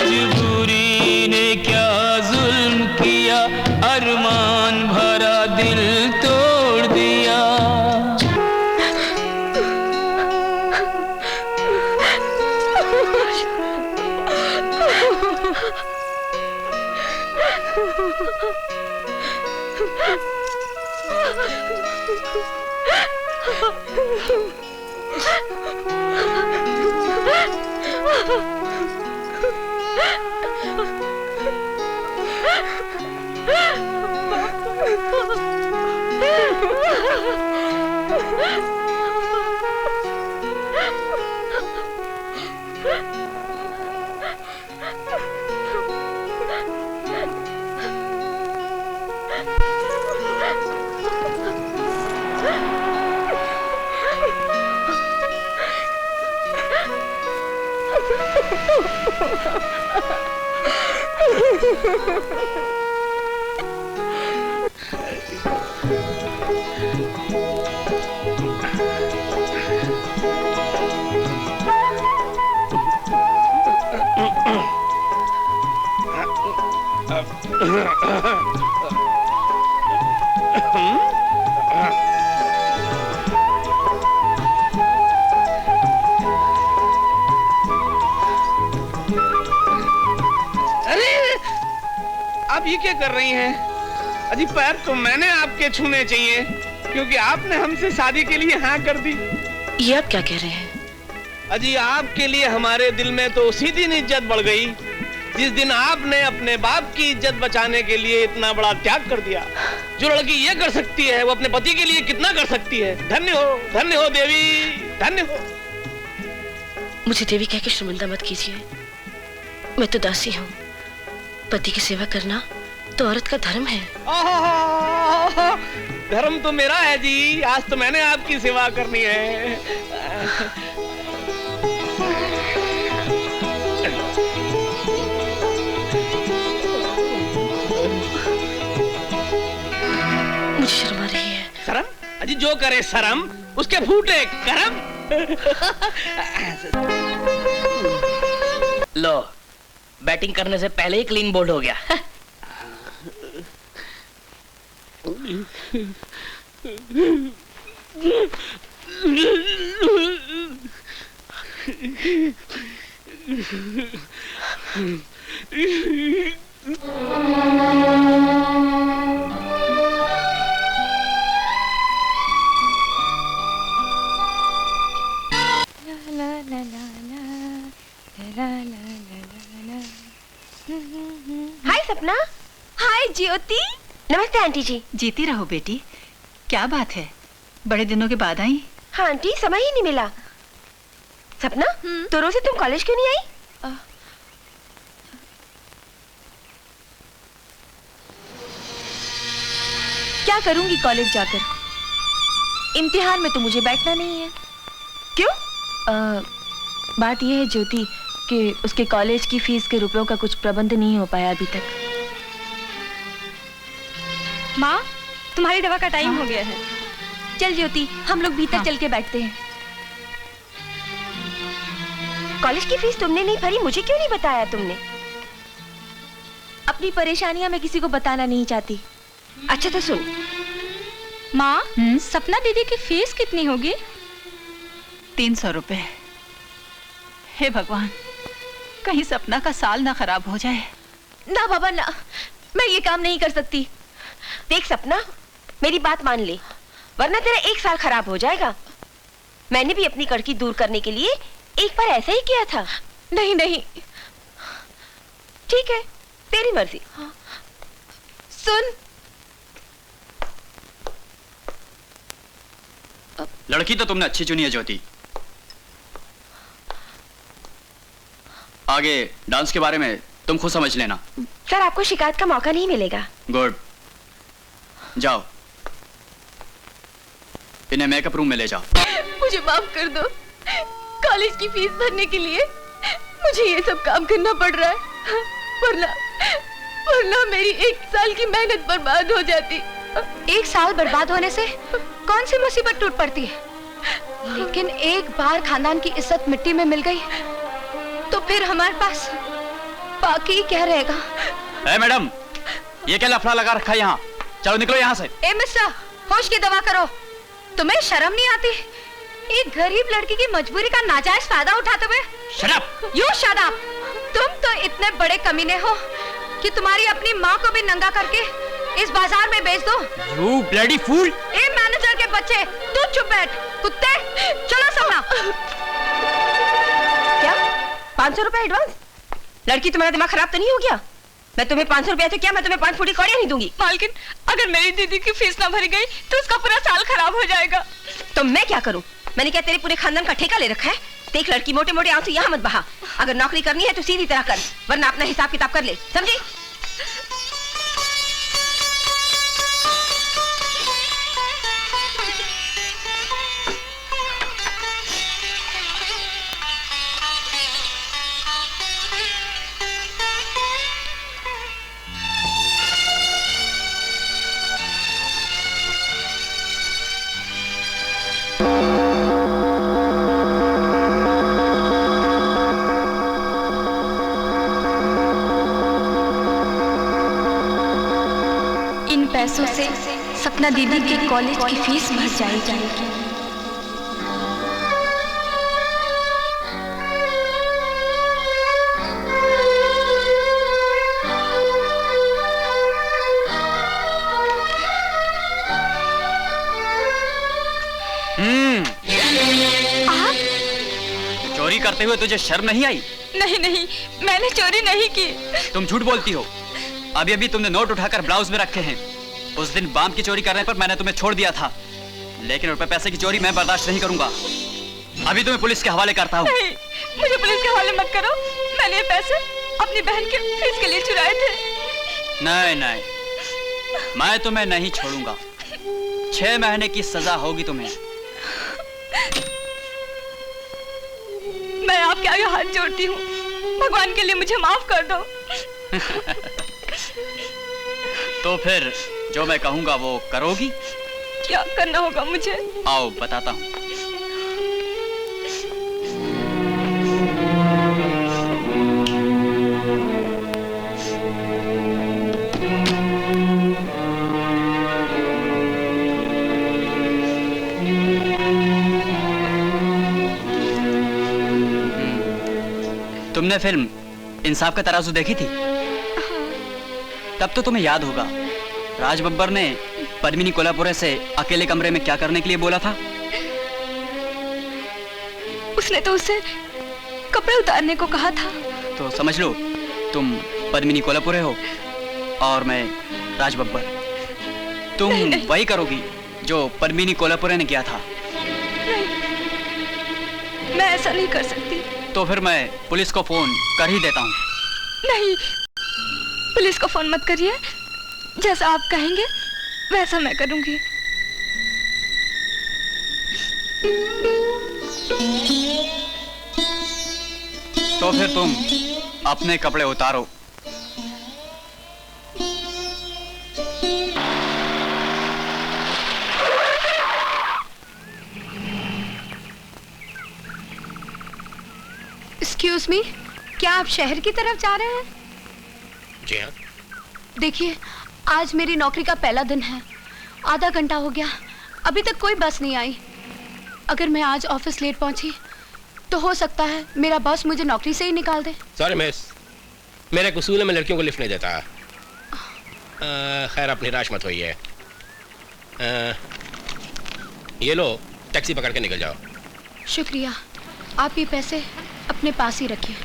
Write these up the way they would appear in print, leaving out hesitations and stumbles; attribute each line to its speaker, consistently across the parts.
Speaker 1: मजबूरी ने क्या जुल्म किया, अरमान भरा दिल तोड़ दिया।
Speaker 2: आप ये क्या कर रही हैं? अजी पैर तो मैंने आपके छूने चाहिए, क्योंकि आपने हमसे शादी के लिए हाँ कर दी।
Speaker 3: ये आप क्या कह रहे हैं?
Speaker 2: अजी आपके लिए हमारे दिल में तो उसी दिन इज्जत बढ़ गई जिस दिन आपने अपने बाप की इज्जत बचाने के लिए इतना बड़ा त्याग कर दिया। जो लड़की ये कर सकती है वो अपने पति के लिए कितना कर सकती है। धन्य हो देवी, धन्य हो।
Speaker 3: मुझे देवी कह के शर्मिंदा मत कीजिए, मैं तो दासी हूँ। पति की सेवा करना तो औरत का धर्म है।
Speaker 2: धर्म तो मेरा है जी, आज तो मैंने आपकी सेवा करनी है।
Speaker 3: मुझे शर्म आ रही है।
Speaker 2: शर्म? अजी जो करे शर्म उसके फूटे करम।
Speaker 4: लो, बैटिंग करने से पहले ही क्लीन बोल्ड हो गया।
Speaker 3: हाय सपना। हाय ज्योति। नमस्ते आंटी जी।
Speaker 5: जीती रहो बेटी। क्या बात है, बड़े दिनों के बाद आई?
Speaker 3: हाँ आंटी, समय ही नहीं मिला। सपना, तो रोज से तुम कॉलेज क्यों नहीं आई?
Speaker 6: क्या करूंगी कॉलेज जाकर? इम्तिहान में तो मुझे बैठना नहीं है।
Speaker 3: क्यों?
Speaker 6: बात यह है ज्योति कि उसके कॉलेज की फीस के रुपयों का कुछ प्रबंध नहीं हो पाया अभी तक।
Speaker 7: माँ, तुम्हारी दवा का टाइम हो गया है।
Speaker 6: चल ज्योति, हम लोग भीतर चल के बैठते हैं।
Speaker 3: कॉलेज की फीस तुमने नहीं भरी, मुझे क्यों नहीं बताया तुमने?
Speaker 6: अपनी परेशानियां मैं किसी को बताना नहीं चाहती।
Speaker 3: अच्छा तो सुन।
Speaker 7: माँ, सपना दीदी की फीस कितनी होगी?
Speaker 5: 300 रुपए। हे भगवान, कहीं सपना का साल ना खराब हो जाए।
Speaker 6: ना बाबा ना, मैं ये काम नहीं कर सकती।
Speaker 3: देख सपना, मेरी बात मान ले, वरना तेरा 1 साल खराब हो जाएगा। मैंने भी अपनी कड़की दूर करने के लिए एक बार ऐसा ही किया था।
Speaker 6: नहीं नहीं।
Speaker 3: ठीक है, तेरी मर्जी।
Speaker 6: सुन,
Speaker 8: लड़की तो तुमने अच्छी चुनी है ज्योति। आगे डांस के बारे में तुम खुद समझ लेना।
Speaker 3: सर, आपको शिकायत का मौका नहीं मिलेगा।
Speaker 8: गुड, जाओ इन्हें मेकअप रूम में ले जाओ।
Speaker 6: मुझे माफ कर दो। कॉलेज की फीस भरने के लिए मुझे ये सब काम करना पड़ रहा है, वरना मेरी 1 साल की मेहनत बर्बाद हो जाती।
Speaker 7: 1 साल बर्बाद होने से कौन सी मुसीबत टूट पड़ती है? लेकिन एक बार खानदान की इज्जत मिट्टी में मिल गई तो फिर हमारे पास बाकी क्या रहेगा?
Speaker 8: ए मैडम, ये क्या लफड़ा लगा रखा है यहाँ? चलो निकलो यहाँ से।
Speaker 7: ए मिस्टर, होश की दवा करो। तुम्हें शर्म नहीं आती? एक गरीब लड़की की मजबूरी का नाजायज फायदा उठाते हुए।
Speaker 8: Shut up!
Speaker 7: You shut up! तुम तो इतने बड़े कमीने हो कि तुम्हारी अपनी माँ को भी नंगा करके इस बाजार में बेच दो।
Speaker 8: You bloody fool!
Speaker 7: A manager के बच्चे, तू चुप बैठ। कुत्ते, चलो समझा।
Speaker 3: क्या 500 रुपए एडवांस? लड़की, तुम्हारा दिमाग खराब तो नहीं हो गया? मैं तुम्हें 500 रुपया तो क्या, मैं तुम्हें 5 फुटी कौड़ियां नहीं दूंगी।
Speaker 6: मालकिन, अगर मेरी दीदी की फीस ना भरी गई तो उसका पूरा साल खराब हो जाएगा।
Speaker 3: तो मैं क्या करूं? मैंने क्या तेरे पूरे खानदान का ठेका ले रखा है? देख लड़की, मोटे मोटे आंसू यहाँ मत बहा। अगर नौकरी करनी है तो सीधी तरह कर, वरना अपना हिसाब किताब कर ले, समझी?
Speaker 7: पैसों से सपना दीदी के कॉलेज की फीस भर जाएगी।
Speaker 8: चोरी करते हुए तुझे शर्म नहीं आई?
Speaker 6: नहीं नहीं, मैंने चोरी नहीं की।
Speaker 8: तुम झूठ बोलती हो। अभी अभी तुमने नोट उठाकर ब्लाउज में रखे हैं। उस दिन बाम की चोरी करने पर मैंने तुम्हें छोड़ दिया था, लेकिन रुपए पैसे की चोरी मैं बर्दाश्त नहीं करूंगा। अभी तुम्हें पुलिस के हवाले करता हूँ।
Speaker 6: नहीं, मुझे पुलिस के हवाले मत करो। मैंने ये पैसे अपनी बहन के फीस के लिए चुराए थे।
Speaker 8: नहीं नहीं, मैं तुम्हें नहीं छोड़ूंगा। 6 महीने की सजा होगी तुम्हें।
Speaker 6: मैं आपके आगे हाथ जोड़ती हूँ, भगवान के लिए मुझे माफ कर दो।
Speaker 8: तो फिर जो मैं कहूंगा वो करोगी?
Speaker 6: क्या करना होगा मुझे?
Speaker 8: आओ बताता हूँ। तुमने फिल्म इंसाफ का तराजू देखी थी? तब तो तुम्हें याद होगा, राज बब्बर ने पद्मिनी कोल्हापुरे से अकेले कमरे में क्या करने के लिए बोला था?
Speaker 6: उसने तो उसे कपड़े उतारने को कहा था।
Speaker 8: तो समझ लो, तुम पद्मिनी कोल्हापुरे हो और मैं राज बब्बर। तुम
Speaker 6: नहीं।
Speaker 8: वही करोगी जो पद्मिनी कोल्हापुरे ने किया था।
Speaker 6: नहीं, मैं ऐसा नहीं कर सकती।
Speaker 8: तो फिर मैं पुलिस को फोन कर ही देता हूँ।
Speaker 6: नहीं, पुलिस को फोन मत करिए। जैसा आप कहेंगे वैसा मैं करूंगी।
Speaker 8: तो फिर तुम अपने कपड़े उतारो।
Speaker 7: एक्सक्यूज मी, क्या आप शहर की तरफ जा रहे हैं?
Speaker 2: जी हाँ।
Speaker 7: देखिए, आज मेरी नौकरी का पहला दिन है। आधा घंटा हो गया, अभी तक कोई बस नहीं आई। अगर मैं आज ऑफिस लेट पहुंची तो हो सकता है मेरा बॉस मुझे नौकरी से ही निकाल दे।
Speaker 2: सॉरी मिस, मेरा उसूल है मैं लड़कियों को लिफ्ट नहीं देता। खैर, आप निराश मत होइए। ये लो, टैक्सी पकड़ के निकल जाओ।
Speaker 7: शुक्रिया, आप ये पैसे अपने पास ही रखिए।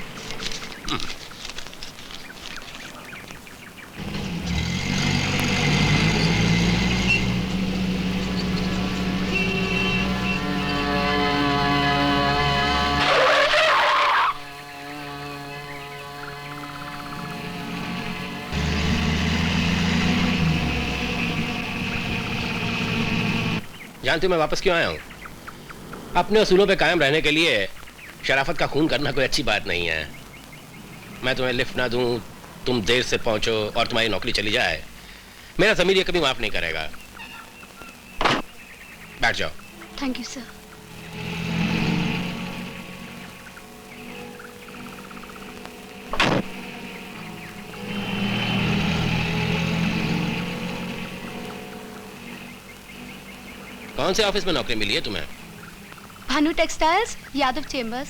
Speaker 2: जानती हो मैं वापस क्यों आया हूँ? अपने उसूलों पे कायम रहने के लिए शराफत का खून करना कोई अच्छी बात नहीं है। मैं तुम्हें लिफ्ट ना दूं, तुम देर से पहुंचो और तुम्हारी नौकरी चली जाए, मेरा ज़मीर ये कभी माफ नहीं करेगा। बैठ जाओ।
Speaker 7: Thank you sir.
Speaker 9: कौन से ऑफिस में नौकरी मिली है तुम्हें?
Speaker 7: Bhanu textiles, Yadav chambers.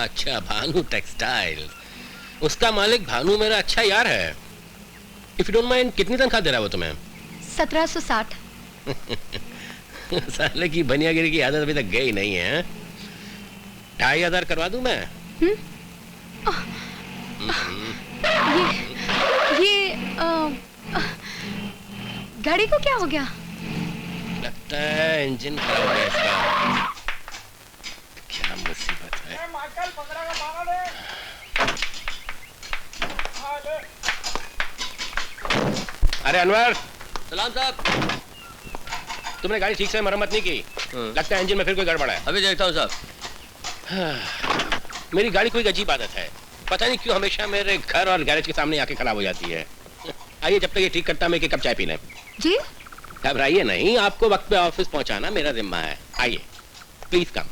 Speaker 9: अच्छा, भानु टेक्सटाइल। उसका मालिक भानु मेरा अच्छा यार है। इफ यू डोंट माइंड, कितनी तनख्वाह दे रहा है वो तुम्हें?
Speaker 7: 1760।
Speaker 9: साले की बनियागिरी की आदत अभी तक गई नहीं है। 2500 करवा दूं मैं?
Speaker 7: ये गाड़ी को क्या हो गया?
Speaker 9: लगता है इंजन खराब हो गया इसका। क्या मुसीबत है। अरे अनवर।
Speaker 8: सलाम साहब।
Speaker 9: तुमने गाड़ी ठीक से मरम्मत नहीं की। लगता है इंजन में फिर कोई गड़बड़ है।
Speaker 8: अभी देखता हूँ साहब।
Speaker 9: मेरी गाड़ी कोई अजीब आदत है, पता नहीं क्यों हमेशा मेरे घर और गैरेज के सामने आके खराब हो जाती है। आइए, जब तक ये ठीक करता मैं एक कप चाय पी लें।
Speaker 7: जी?
Speaker 9: घबराइए नहीं, आपको वक्त पे ऑफिस पहुंचाना मेरा जिम्मा है। आइए, please come.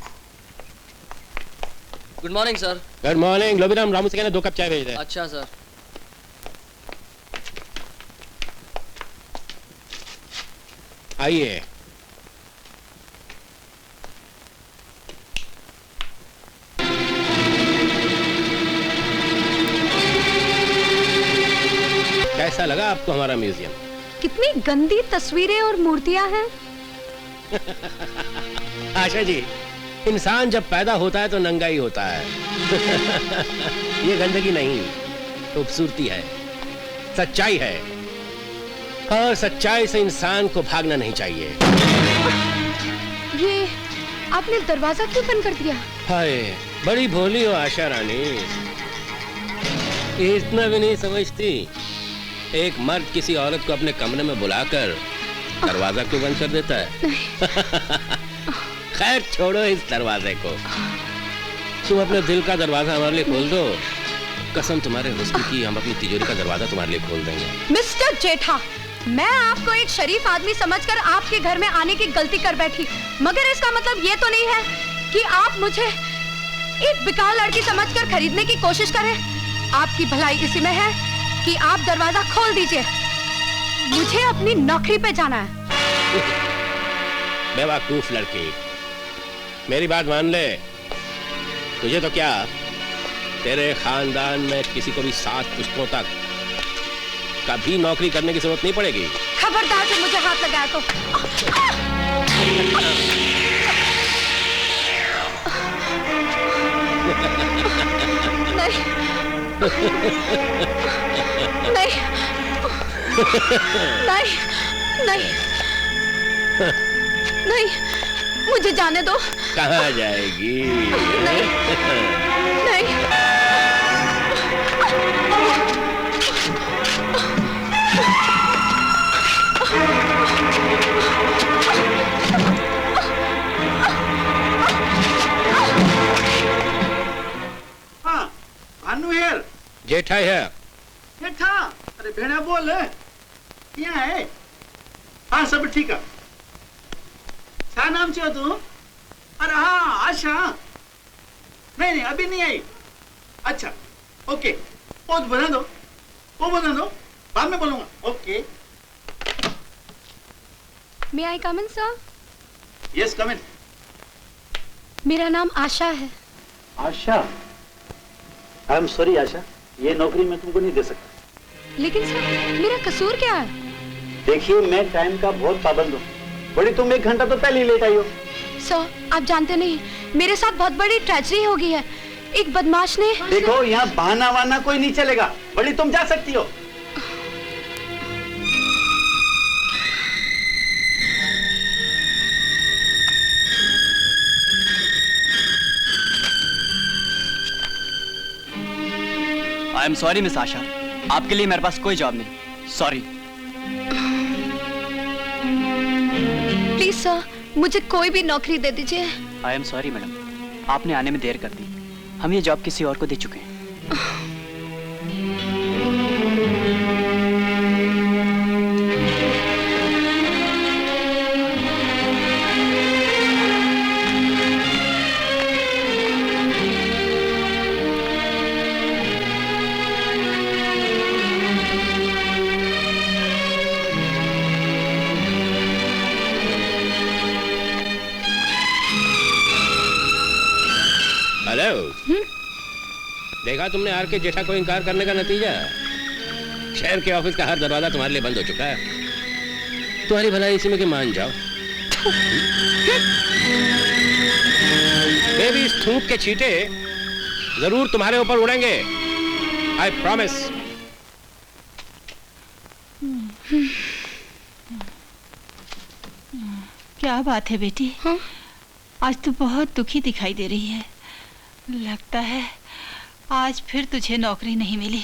Speaker 8: Good morning sir.
Speaker 9: Good morning. लोबीराम, रामू से कहना 2 कप चाय भेज दे।
Speaker 8: अच्छा सर।
Speaker 9: आइए। कैसा लगा आपको हमारा म्यूजियम?
Speaker 7: कितनी गंदी तस्वीरें और मूर्तियां हैं।
Speaker 9: आशा जी, इंसान जब पैदा होता है तो नंगा ही होता है। ये गंदगी नहीं, खूबसूरती है, सच्चाई है, और सच्चाई से इंसान को भागना नहीं चाहिए।
Speaker 7: ये आपने दरवाजा क्यों बंद कर दिया?
Speaker 9: हाय, बड़ी भोली हो आशा रानी, ये इतना भी नहीं समझती। एक मर्द किसी औरत को अपने कमरे में बुलाकर दरवाजा क्यों बंद कर देता है? खैर छोड़ो इस दरवाजे को, तुम अपने दिल का दरवाजा हमारे लिए खोल दो। कसम तुम्हारे हुस्न की, हम अपनी तिजोरी का दरवाजा तुम्हारे लिए खोल देंगे।
Speaker 7: मिस्टर जेठा, मैं आपको एक शरीफ आदमी समझकर आपके घर में आने की गलती कर बैठी, मगर इसका मतलब ये तो नहीं है कि आप मुझे एक बेकार लड़की समझकर खरीदने की कोशिश करें। आपकी भलाई इसी में है कि आप दरवाजा खोल दीजिए। मुझे अपनी नौकरी पे जाना है।
Speaker 9: बेवकूफ लड़की, मेरी बात मान ले। तुझे तो क्या, तेरे खानदान में किसी को भी 7 पुश्तों तक कभी नौकरी करने की जरूरत नहीं पड़ेगी।
Speaker 7: खबरदार जो मुझे हाथ लगाया तो। नहीं नहीं नहीं नहीं नहीं, मुझे जाने दो।
Speaker 9: कहाँ जाएगी?
Speaker 7: नहीं नहीं।
Speaker 10: हाँ, भानु हेर।
Speaker 9: जेठा है।
Speaker 10: जेठा, अरे भेड़ा बोल, यहाँ है। हाँ, सब ठीक है। क्या नाम चाहिए तू? अरे हाँ, आशा। नहीं नहीं, अभी नहीं आई। अच्छा, ओके, वो बना दो, वो बना दो, बाद में बोलूंगा। Okay.
Speaker 7: May I come in, sir?
Speaker 10: Yes, come in.
Speaker 7: मेरा नाम आशा है।
Speaker 10: आशा, आई एम सॉरी आशा, ये नौकरी मैं तुमको नहीं दे सकता।
Speaker 7: लेकिन सर, मेरा कसूर क्या है?
Speaker 10: देखिए, मैं टाइम का बहुत पाबंद हूँ। बड़ी तुम 1 घंटा तो पहले ही लेट आई हो।
Speaker 7: सर, आप जानते नहीं, मेरे साथ बहुत बड़ी ट्रेजेडी हो गई है। एक बदमाश ने।
Speaker 10: देखो, यहाँ बहाना वाना कोई नहीं चलेगा। बड़ी तुम जा सकती हो।
Speaker 8: आई एम सॉरी मिस आशा, आपके लिए मेरे पास कोई जॉब नहीं। सॉरी।
Speaker 7: प्लीज सर, मुझे कोई भी नौकरी दे दीजिए।
Speaker 8: आई एम सॉरी मैडम, आपने आने में देर कर दी। हम ये जॉब किसी और को दे चुके हैं।
Speaker 9: देखा तुमने आर के जेठा को इनकार करने का नतीजा? शहर के ऑफिस का हर दरवाजा तुम्हारे लिए बंद हो चुका है। तुम्हारी भलाई इसी में कि मान जाओ। बेबी, इस थूक के छींटे जरूर तुम्हारे ऊपर उड़ेंगे। I promise.
Speaker 5: क्या बात है बेटी?
Speaker 7: हाँ?
Speaker 5: आज तू बहुत दुखी दिखाई दे रही है। लगता है आज फिर तुझे नौकरी नहीं मिली।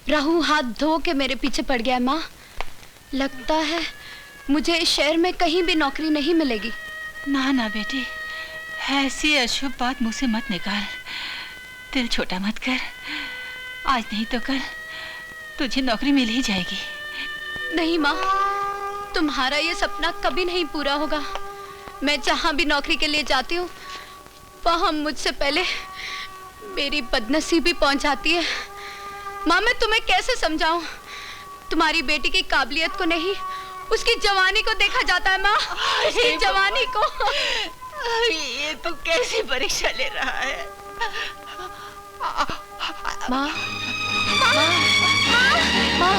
Speaker 7: राहु हाथ धो के मेरे पीछे पड़ गया है माँ। लगता है मुझे इस शहर में कहीं भी नौकरी नहीं मिलेगी।
Speaker 5: ना ना बेटी, ऐसी अशुभ बात मुंह से मत निकाल। दिल छोटा मत कर। आज नहीं तो कल तुझे नौकरी मिल ही जाएगी।
Speaker 7: नहीं माँ, तुम्हारा ये सपना कभी नहीं पूरा होगा। मैं जहाँ भी नौकरी के लिए जाती हूँ वहाँ मुझसे पहले मेरी बदनसीबी पहुँच जाती है। माँ, मैं तुम्हें कैसे समझाऊं? तुम्हारी बेटी की काबिलियत को नहीं, उसकी जवानी को देखा जाता है माँ। उसकी जवानी को।
Speaker 5: ये तो कैसी परीक्षा ले रहा है?
Speaker 7: माँ,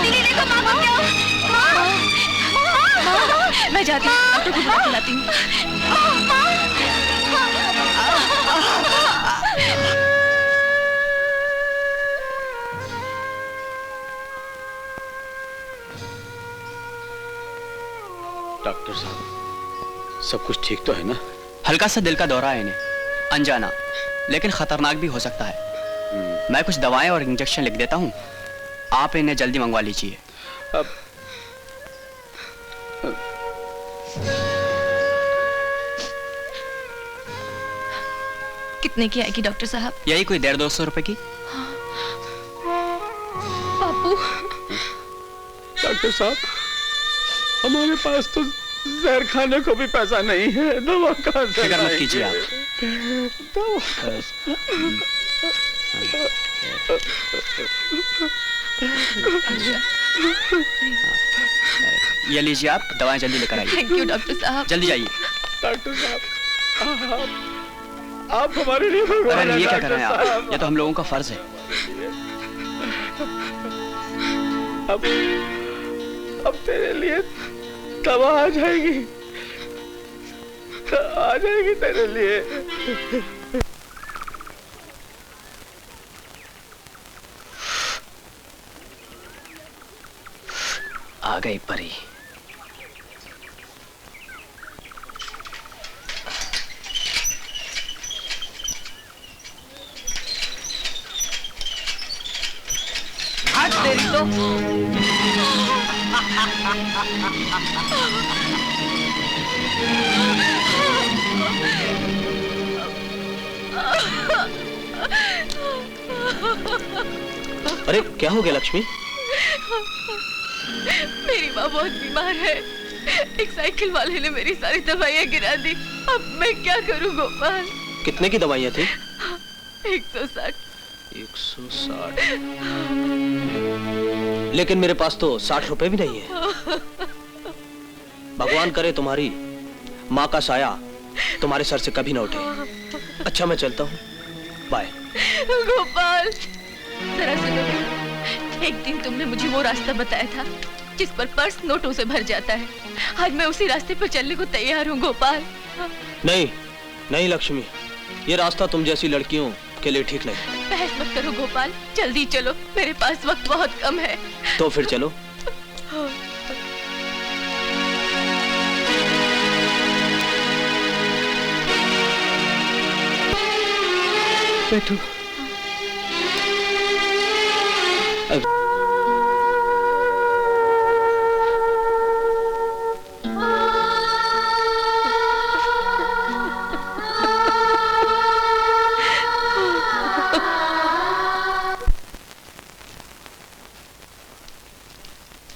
Speaker 7: दीदी देखो माँ को क्या?
Speaker 5: मैं जाती हूँ, डॉक्टर को बुला के लाती हूँ।
Speaker 11: डॉक्टर साहब, सब कुछ ठीक तो है ना?
Speaker 8: हल्का सा दिल का दौरा है इन्हें, अनजाना, लेकिन खतरनाक भी हो सकता है। मैं कुछ दवाएं और इंजेक्शन लिख देता हूँ, आप इन्हें जल्दी मंगवा लीजिए।
Speaker 6: कितने की आएगी डॉक्टर साहब?
Speaker 8: यही कोई 150-200 रुपए की।
Speaker 7: बापू।
Speaker 11: डॉक्टर साहब, हमारे पास तो जहर खाने को भी पैसा नहीं है। दवा कहाँ से?
Speaker 8: फिक्र मत कीजिए आप। ये लीजिए, आप दवाएं जल्दी लेकर आइए।
Speaker 6: थैंक यू डॉक्टर साहब।
Speaker 8: जल्दी जाइए।
Speaker 11: डॉक्टर साहब, आप हमारे लिए भगवान
Speaker 8: अरे
Speaker 11: हैं।
Speaker 8: ये क्या कर रहे हैं आप? ये तो हम लोगों का फर्ज है।
Speaker 11: अब तेरे लिए दवा आ जाएगी, आ जाएगी तेरे लिए।
Speaker 4: आ गई परी।
Speaker 3: आज तेरी तो
Speaker 11: अरे क्या हो गया लक्ष्मी?
Speaker 6: मेरी माँ बहुत बीमार है। एक साइकिल वाले ने मेरी सारी दवाइयाँ गिरा दी। अब मैं क्या करूँ गोपाल?
Speaker 11: कितने की दवाइयाँ थी?
Speaker 6: 160।
Speaker 11: 160? लेकिन मेरे पास तो 60 रुपए भी नहीं है। भगवान करे तुम्हारी माँ का साया तुम्हारे सर से कभी ना उठे। अच्छा, मैं चलता हूँ, बाय।
Speaker 6: गोपाल, जरा सुनो। एक दिन तुमने मुझे वो रास्ता बताया था जिस पर पर्स नोटों से भर जाता है। आज मैं उसी रास्ते पर चलने को तैयार हूँ गोपाल।
Speaker 11: नहीं नहीं लक्ष्मी, ये रास्ता तुम जैसी लड़कियों के लिए ठीक नहीं।
Speaker 6: बहस मत करो गोपाल, जल्दी चलो, मेरे पास वक्त बहुत कम है।
Speaker 11: तो फिर चलो। बैठो।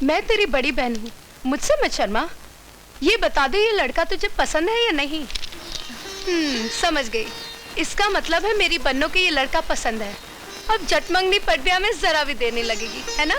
Speaker 7: मैं तेरी बड़ी बहन हूँ, मुझसे मत शर्मा। ये बता दे, ये लड़का तुझे पसंद है या नहीं? समझ गई। इसका मतलब है मेरी बन्नों को ये लड़का पसंद है। अब जटमंगनी पटिया में जरा भी देने लगेगी, है ना?